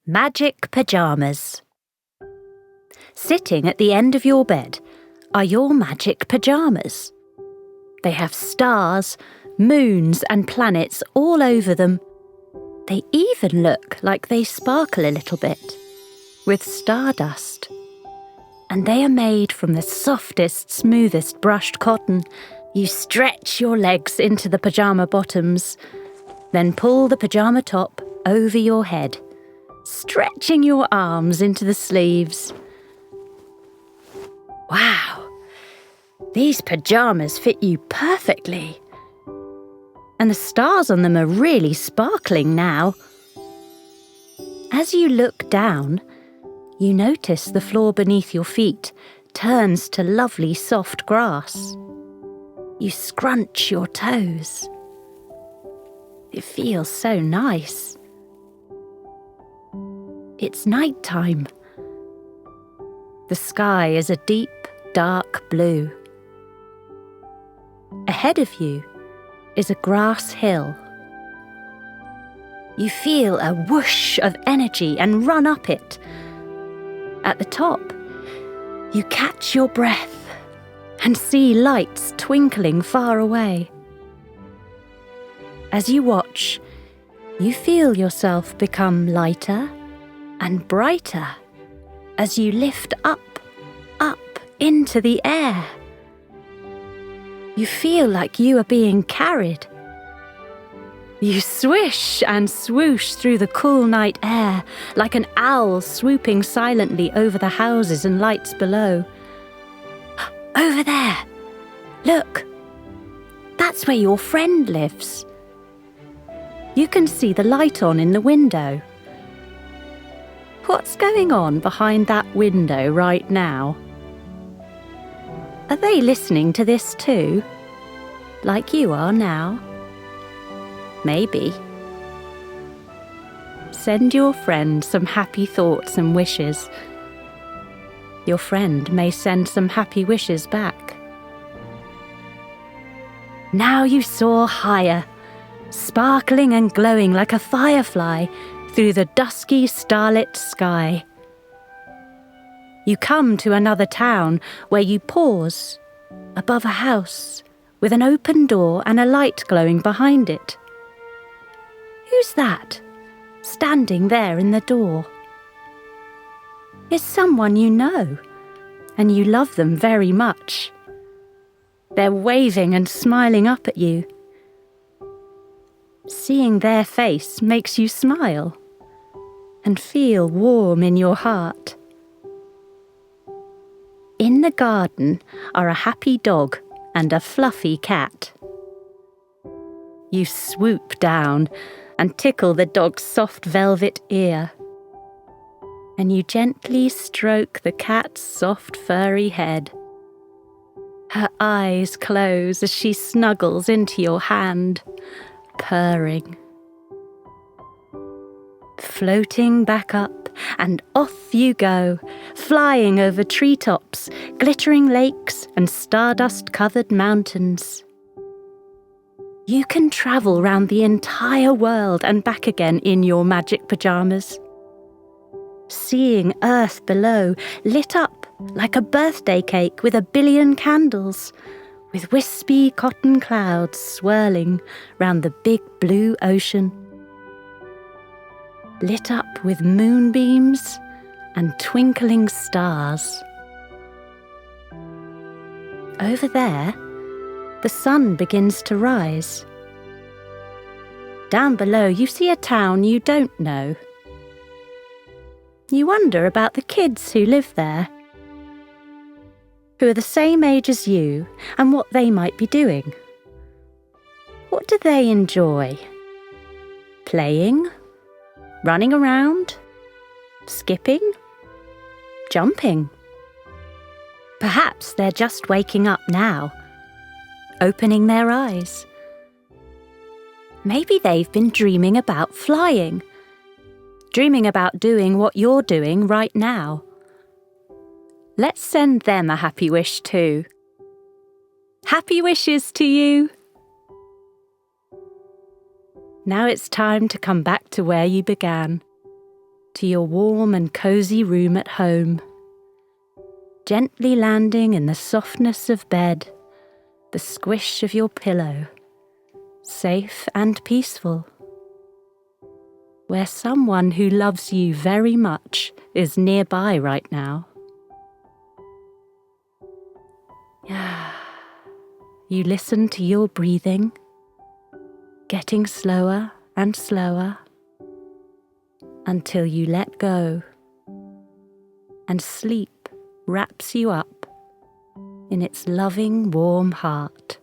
Magic Pyjamas. Sitting at the end of your bed are your magic pyjamas. They have stars, moons and planets all over them. They even look like they sparkle a little bit, with stardust. And they are made from the softest, smoothest brushed cotton. You stretch your legs into the pyjama bottoms, then pull the pyjama top over your head, stretching your arms into the sleeves. Wow, these pyjamas fit you perfectly. And the stars on them are really sparkling now. As you look down, you notice the floor beneath your feet turns to lovely soft grass. You scrunch your toes. It feels so nice. It's nighttime. The sky is a deep, dark blue. Ahead of you is a grass hill. You feel a whoosh of energy and run up it. At the top, you catch your breath and see lights twinkling far away. As you watch, you feel yourself become lighter and brighter as you lift up into the air. You feel like you are being carried. You swish and swoosh through the cool night air like an owl swooping silently over the houses and lights below. Over there! Look! That's where your friend lives. You can see the light on in the window. What's going on behind that window right now? Are they listening to this too? Like you are now? Maybe. Send your friend some happy thoughts and wishes. Your friend may send some happy wishes back. Now you soar higher, sparkling and glowing like a firefly through the dusky starlit sky. You come to another town where you pause above a house with an open door and a light glowing behind it. Who's that, standing there in the door? It's someone you know, and you love them very much. They're waving and smiling up at you. Seeing their face makes you smile and feel warm in your heart. In the garden are a happy dog and a fluffy cat. You swoop down and tickle the dog's soft velvet ear. And you gently stroke the cat's soft furry head. Her eyes close as she snuggles into your hand, purring. Floating back up and off you go, flying over treetops, glittering lakes and stardust-covered mountains. You can travel round the entire world and back again in your magic pyjamas. Seeing Earth below lit up like a birthday cake with 1 billion candles, with wispy cotton clouds swirling round the big blue ocean. Lit up with moonbeams and twinkling stars. Over there, the sun begins to rise. Down below, you see a town you don't know. You wonder about the kids who live there, who are the same age as you, and what they might be doing. What do they enjoy? Playing? Running around? Skipping? Jumping? Perhaps they're just waking up now, opening their eyes. Maybe they've been dreaming about flying, dreaming about doing what you're doing right now. Let's send them a happy wish too. Happy wishes to you! Now it's time to come back to where you began. to your warm and cozy room at home, gently landing in the softness of bed, the squish of your pillow, safe and peaceful, where someone who loves you very much is nearby right now. You listen to your breathing, getting slower and slower, until you let go, and sleep wraps you up in its loving, warm heart.